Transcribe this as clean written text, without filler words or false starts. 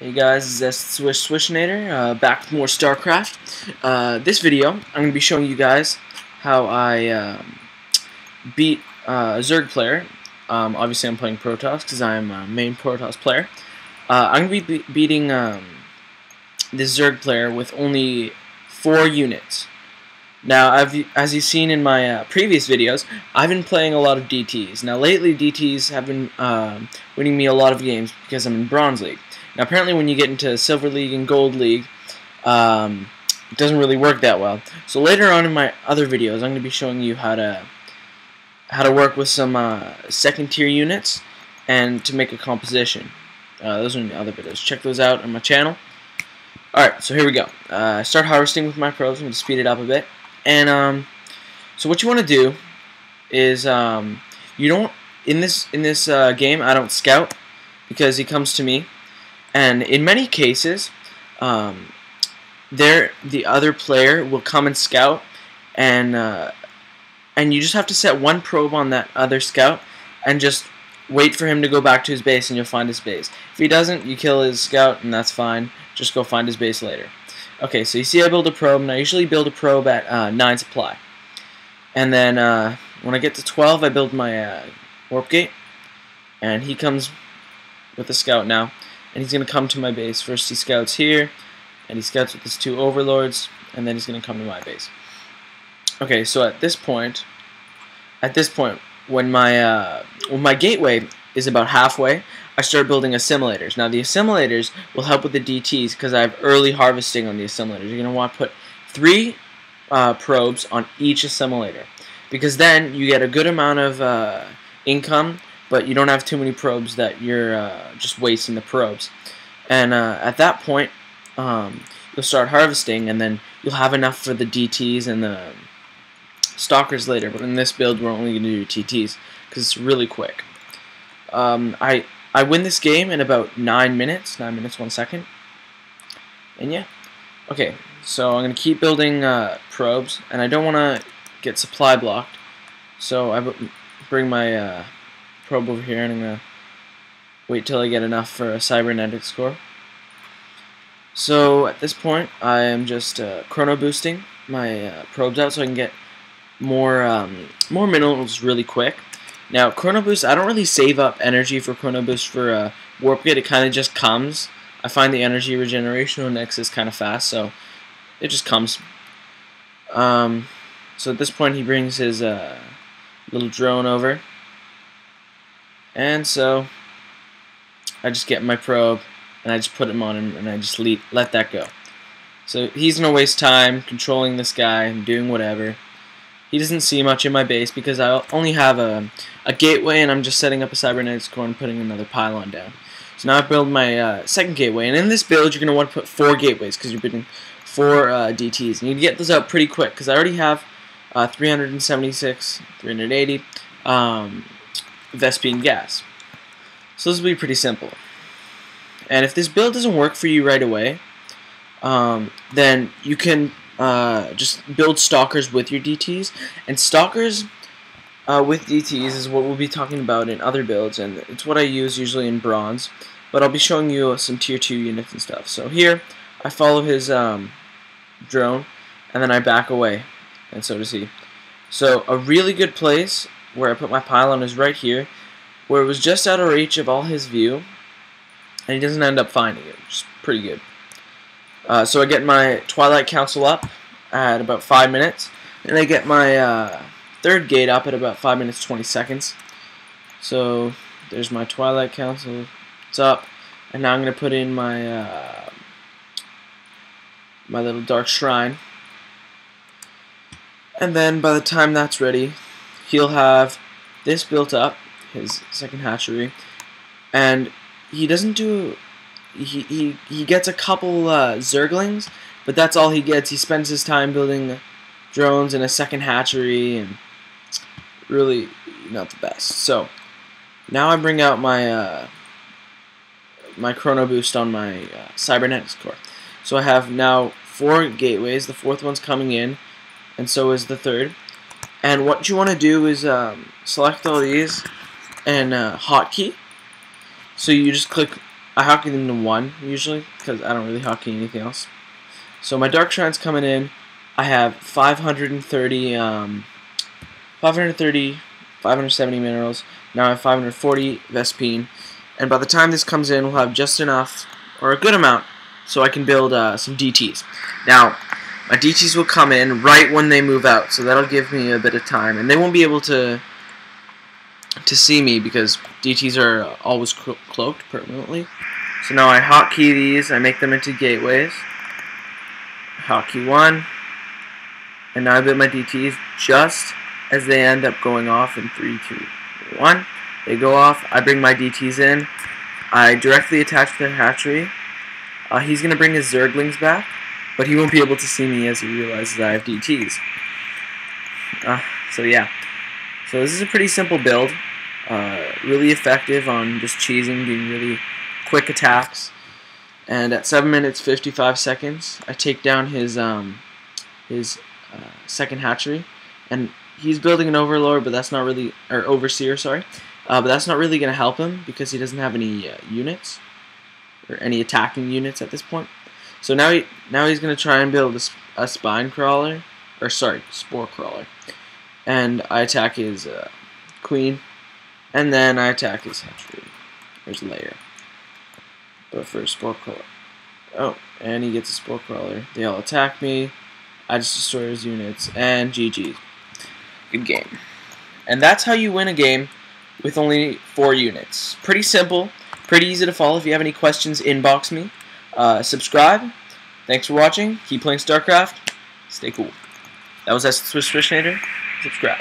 Hey guys, this is Swishnator, back with more Starcraft. This video, I'm going to be showing you guys how I beat a Zerg player. Obviously I'm playing Protoss because I'm a main Protoss player. I'm going to be beating this Zerg player with only 4 units. Now, as you've seen in my previous videos, I've been playing a lot of DTs. Now lately DTs have been winning me a lot of games because I'm in Bronze League. Now apparently when you get into Silver League and Gold League, it doesn't really work that well. So later on in my other videos, I'm going to be showing you how to work with some second tier units and to make a composition. Those are in the other videos. Check those out on my channel. Alright, so here we go. Start harvesting with my probes. I'm going to speed it up a bit. And so what you want to do is you don't in this game I don't scout because he comes to me. And in many cases, the other player will come and scout, and you just have to set one probe on that other scout, and just wait for him to go back to his base, and you'll find his base. If he doesn't, you kill his scout, and that's fine. Just go find his base later. Okay, so you see I build a probe, and I usually build a probe at 9 supply. And then when I get to 12, I build my warp gate, and he comes with a scout now. And he's going to come to my base. First he scouts here, and he scouts with his 2 overlords, and then he's going to come to my base. Okay, so at this point, when my gateway is about halfway, I start building assimilators. Now the assimilators will help with the DTs because I have early harvesting on the assimilators. You're going to want to put 3 probes on each assimilator, because then you get a good amount of income, but you don't have too many probes that you're just wasting the probes. And at that point, you'll start harvesting, and then you'll have enough for the DTs and the stalkers later. But in this build, we're only going to do TTs because it's really quick. I win this game in about 9 minutes, 9 minutes 1 second. And yeah, okay. So I'm going to keep building probes, and I don't want to get supply blocked. So I bring my probe over here, and I'm going to wait till I get enough for a cybernetics core. So at this point I am just chrono boosting my probes out so I can get more minerals really quick. Now chrono boost, I don't really save up energy for chrono boost for warp gate. It kind of just comes. I find the energy regeneration on X is kind of fast, so it just comes. So at this point he brings his little drone over. And so I just get my probe and I just put him on him, and I just let that go. So he's gonna waste time controlling this guy and doing whatever. He doesn't see much in my base because I only have a gateway, and I'm just setting up a cybernetics core and putting another pylon down. So now I build my second gateway, and in this build you're gonna want to put 4 gateways because you're building 4 DTs, and you get those out pretty quick because I already have 376, 380. Vespine gas. So this will be pretty simple. And if this build doesn't work for you right away, then you can just build stalkers with your DTs. And stalkers with DTs is what we'll be talking about in other builds, and it's what I use usually in bronze. But I'll be showing you some tier 2 units and stuff. So here I follow his drone, and then I back away, and so does he. So a really good place where I put my pylon is right here, where it was just out of reach of all his view, and he doesn't end up finding it, which is pretty good. So I get my Twilight Council up at about 5 minutes, and I get my third gate up at about 5 minutes 20 seconds. So there's my Twilight Council, it's up, and now I'm going to put in my my little Dark Shrine. And then by the time that's ready, he'll have this built up, his second hatchery, and he doesn't do. He gets a couple Zerglings, but that's all he gets. He spends his time building drones and a second hatchery, and really not the best. So now I bring out my my chrono boost on my cybernetics core. So I have now 4 gateways. The 4th one's coming in, and so is the 3rd. And what you want to do is select all these and hotkey. So you just click I hockey them to 1 usually because I don't really hockey anything else. So my Dark Shrine's coming in. I have 530, 570 minerals. Now I have 540 Vespine. And by the time this comes in, we'll have just enough, or a good amount, so I can build some DTs. Now, my DTs will come in right when they move out, so that'll give me a bit of time. And they won't be able to see me because DTs are always cloaked permanently. So now I hotkey these, I make them into gateways. Hotkey 1. And now I build my DTs just as they end up going off in 3, 2, 1. They go off, I bring my DTs in, I directly attach the hatchery. He's going to bring his Zerglings back, but he won't be able to see me as he realizes I have DTs. So yeah, so this is a pretty simple build, really effective on just cheesing, doing really quick attacks. And at 7 minutes 55 seconds, I take down his second hatchery, and he's building an overlord, but that's not really, or overseer, sorry. But that's not really going to help him because he doesn't have any units or any attacking units at this point. So now he's going to try and build a spine crawler, or sorry, spore crawler, and I attack his queen, and then I attack his hatchery. There's layer. But for a spore crawler, oh, and he gets a spore crawler. They all attack me. I just destroy his units, and GG. Good game. And that's how you win a game with only 4 units. Pretty simple, pretty easy to follow. If you have any questions, inbox me. Subscribe. Thanks for watching. Keep playing StarCraft. Stay cool. That was Swishnator. Subscribe.